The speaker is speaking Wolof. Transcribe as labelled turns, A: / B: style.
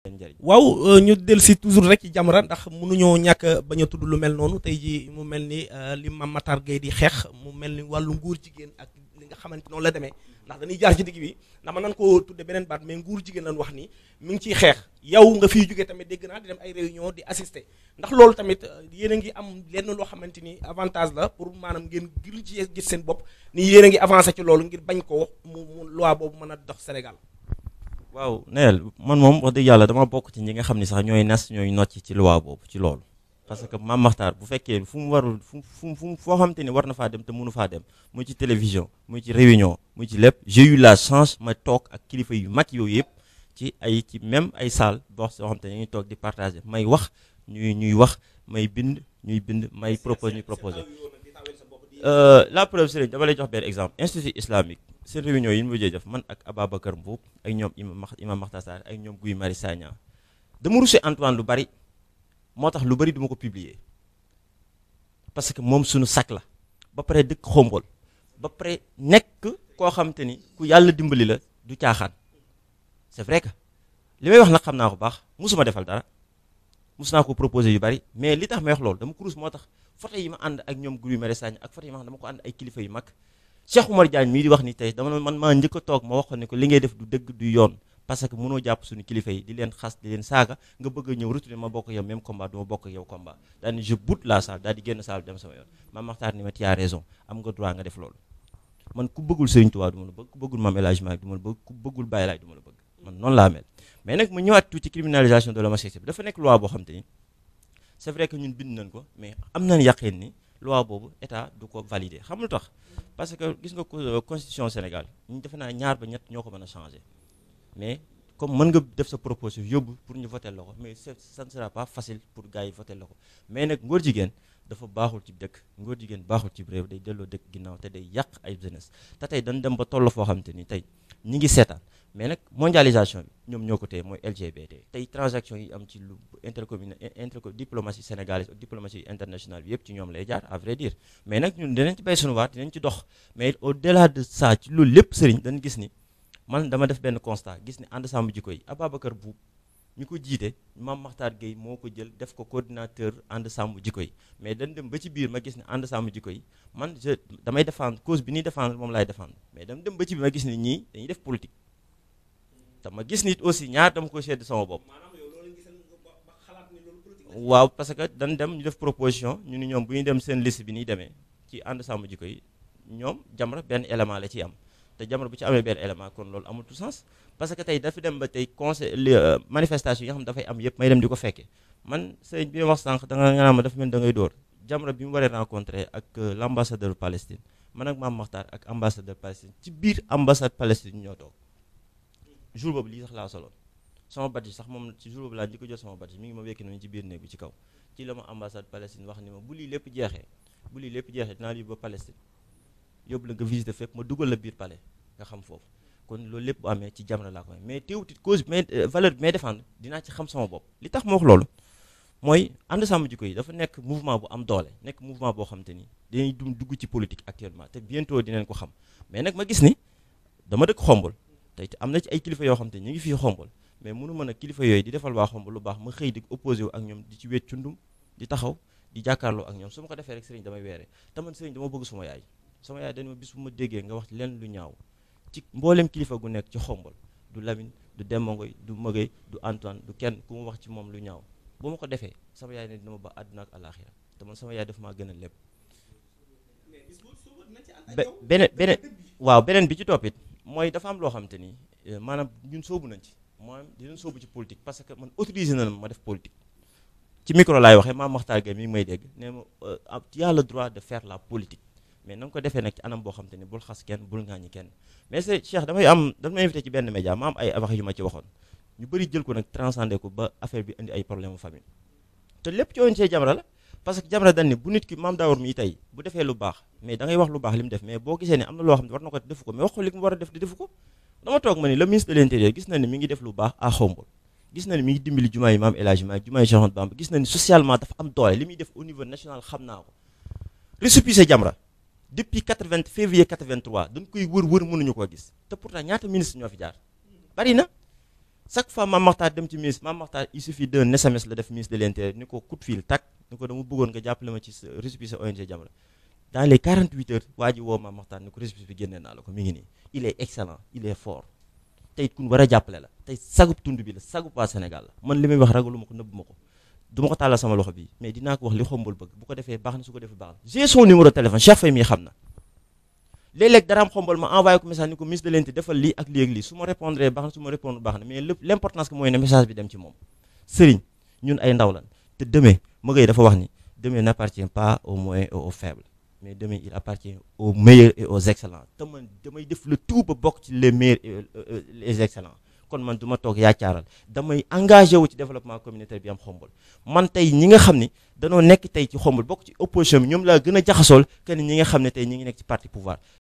A: waaw ñu del si toujours rek ci Jamra ndax mënuñoo ñàkk bañ a tudd lu mel noonu tey ji mu mel ni li Mame Matar Gueye di xeex mu mel ni wàllu nguur jigéen ak li nga xamante noonu la demee ndax dañuy jaar ci digg bi ndax mën nañ koo tudde beneen baat mais nguur jigéen lañ wax ni mi ngi ciy xeex yow nga fiy jógee tamit dégg naa di dem ay réunion di assister ndax loolu tamit yéen a ngi am lenn loo xamante ni avantage la pour maanaam ngeen gil ci gis seen bopp ni yéen a ngi avancé ci loolu ngir bañ ko mu loi boobu mën a dox Sénégal.
B: waaw Neel man moom wax dëgg yàlla dama bokk ci ñi nga xam ne sax ñooy nas ñooy nocc ci loi boobu ci loolu parce que Mame Makhtar bu fekkee fu mu warul foo xamante ni war na faa dem te mënu faa dem muy ci télévision muy ci réunion muy ci lépp j'ai eu la chance ma toog ak kilifa yu mag yooyu yëpp ci même ay salle boo xamante ni ñu ngi toog di partager may wax ñuy wax may bind ñuy bind may propose ñuy proposer la preuve c'est dama lay jox benn exemple institut islamique seen réunion yi ñu mujjee def man ak Ababacar Mboub ak ñoom imam Makhtar Sarr ak ñoom Guy Marius Sagna dama rusé Antoine lu bari moo tax lu bari duma ko publier parce que moom suñu sac la ba pare dëkk Xombol ba pare nekk koo xamante ni ku yàlla dimbali la du caaxaan c'est vrai que li may wax nag xam naa ko baax musuma defal dara mus naa ko proposer yu bari mais li tax may wax loolu dama ko rus moo tax photo yi ma ànd ak ñoom Guy Marius Sagna ak photo yi ma xam dama ko ànd ay kilifa yu mag Cheikh Oumar Diagne mii di wax ni tey dama man maa njëkk a toog ma wax ne ko li ngay def du dëgg du yoon parce que mënoo jàpp suñu kilifa yi di leen xas di leen saaga nga bëgg a ñëw retourner ma bokk yow même combat du ma bokk yow combat daal ni je boute la salle daal di génn salle dem sama yoon Mame Makhtar ni ma tu as raison am nga droit nga def loolu man ku bëggul Serigne Touba du ma la bëgg ku bëggul Mame El Hadji Malick du ma la bëgg ku bëggul Baye Laye du ma la bëgg man noonu laa mel mais nag mu ñëwaat tuuti ci criminalisation de l'homosexualité bi dafa nekk loi boo xam te ni c'est vrai que ñun bind nañ ko mais am nañ yaqeen ni loi boobu état du ko valider xam lu tax parce que gis nga constitution Sénégal ñu defe naa ñaar ba ñett ñoo ko mën a changer mais comme mën nga def sa proposition yóbbu pour ñu voter la ko mais ça ne sera pas facile pour gars yi voter la ko mais nag ngóor jigéen dafa baaxul ci dëkk ngóor jigéen baaxul ci réew day delloo dëkk ginnaaw te day yàq ay jeunesse te tey dañ dem ba toll foo xamante ni tey ñi ngi seetaan mais nag mondialisation bi ñoom ñoo ko téye mooy LGBT tey transaction yi am ci lu diplomatie sénégalaise ak diplomatie internationale bi yëpp ci ñoom lay jaar à vrai dire mais nag ñun dinañ ci bay suñu waat dinañ ci dox mais au delà de ça ci loolu lépp sëriñ dañ gis ni man dama def benn constat gis ni ànd sàmm jikko yi Ababacar Mboub mi ko jiite Mame Makhtar Gueye moo ko jël def ko coordinateur ànd sàmm jikko yi mais dañ dem ba ci biir ma gis ni ànd sàmm jikko yi man damay défendre cause bi ñuy défendre moom laay défendre mais dama dem ba ci biir ma gis ni ñii dañuy def politique te ma gis nit aussi ñaar dama ko sedd sama bopp waaw parce que dañ dem ñu def proposition ñu ni ñoom bu ñu dem seen liste bi ñuy demee ci ànd sàmm jikko yi ñoom Jamra benn élément la ciy am te Jamra bu ci amee benn élément kon loolu amatul sens parce que tey dafa dem ba tey conseil manifestation yi nga xam dafay am yëpp may dem di ko fekkee man sëñ bi wax sànq da nga naan ma dafa mel da ngay dóor Jamra bi mu waree rencontré ak l'ambassadeur Palestine man ak Mame Makhtar ak ambassadeur Palestine ci biir ambassade Palestine ñoo toog jour boobu lii sax laa soloon sama badge sax moom ci jour boobu laa di ko jot sama badge mi ngi ma wekki noonu ci biir néeg bi ci kaw ci la ma ambassade Palestine wax ni ma bu lii lépp jeexee dinaa la yóbbu ba Palestine yóbbu la nga visiter fépp ma dugal la biir palais nga xam foofu kon loolu lépp bu amee ci Jamra laa ko mais teewutit cause mais valeur bi may défendre dinaa ci xam sama bopp li tax ma wax loolu mooy ànd sàmm jikko yi dafa nekk mouvement bu am doole nekk mouvement boo xam te ni dañuy dugg ci politique actuellement te bientôt dinañ ko xam mais nag ma gis ni dama dëkk Xombol tey am na ci ay kilifa yoo xam te ñu ngi fii Xombol mais mënu mën a kilifa yooyu di defal waa Xombol lu baax ma xëy di opposé wu ak ñoom di ci wet cundum di taxaw di jàkkaarloo ak ñoom su ma ko defee rek sëriñ damay weere te man sëriñ dama bëgg sama yaay dañ ma bis bu ma déggee nga wax leen lu ñaaw ci mboolem kilifa gu nekk ci Xombol du Lamine du Demba Ngoy du Mëgëy du Antoine du kenn ku ma wax ci moom lu ñaaw bu ma ko defee sama yaay ne dina ma ba àdduna ak àlaaxira te man sama yaay dafa maa gën a lépp beneen bi ci toppit mooy dafa am loo xam te ni maanaam ñun soobu nañ ci maanaam dinañ soobu ci politique parce que man autorisé na ma def politique ci micro laay waxee Mame Makhtar Gueye mi ngi may dégg nee ma tu as le droit de faire la politique mais na nga ko defee nag ci anam boo xam te ni bul xas kenn bul ŋaañi kenn mais c'est Cheikh dama invité ci benn média ma am ay wax yu ma ci waxoon ñu bëri jël ko nag transcendé ko ba affaire bi indi ay problème famille te lépp ci ONG Jamra la parce que Jamra dañ ne bu nit ki Mame Daour mi tey bu defee lu baax mais da ngay wax lu baax li mu def mais boo gisee ne am na loo xam ne war na ko defu ko mais wax ko li mu war a def di defu ko dama toog ma ni le ministre de l'intérieur gis na ne mi ngi def lu baax à Xombol gis na ne mi ngi dimbali jumaa yi Mame El Hadji Malick jumaa yi Cheikh Ahmadou Bamba gis na ne socialement dafa am doole li muy def au niveau national xam naa ko récépissé Jamra depuis février 83 dañ koy wër mënuñu koo gis te pourtant ñaata ministre ñoo fi jaar bari na chaque fois Mame Makhtar dem ci ministre Mame Makhtar il suffit d'un SMS la def ministre de l'intérieur ni ko coup de fil tak ni ko dama bëggoon nga jàppale ma ci récépissé ONG Jamra dans les 48 heures waa ji woo Mame Makhtar ni ko récépissé bi génnee naa la ko mi ngi nii il est excellent il est fort tey kun war a jàppale la tey sagub tund bi la sagub waa Sénégal la man li may wax ragalu ma ko nëbb ma ko du ma ko tàllal sama loxo bii mais dinaa ko wax li xombal bëgg bu ko defee baax na su ko defee baax na j'ai son numéro de téléphone Cheikh Faye mii xam na léeg-léeg dara am xombal ma envoyé ko message ni ko ministre de l'Intérieur defal lii ak lii ak lii su ma répondre baax na su ma répondre baax na mais l'importance que mooy ne message bi dem ci moom sëriñ ñun ay ndaw lan te demain Maguette dafa wax ni demain n'appartient pas aux moyens et aux faibles mais demain il appartient aux meilleurs et aux excellents te man damay def le tout ba bokk ci les meilleurs et les excellents kon man du ma toog yaacaaral damay engagé wu ci développement communautaire bi am xombal man tey ñi nga xam ni danoo nekk tey ci xombal bokk ci opposition bi ñoom laa gën a jaxasool que ni ñi nga xam ne tey ñi ngi nekk ci parti pouvoir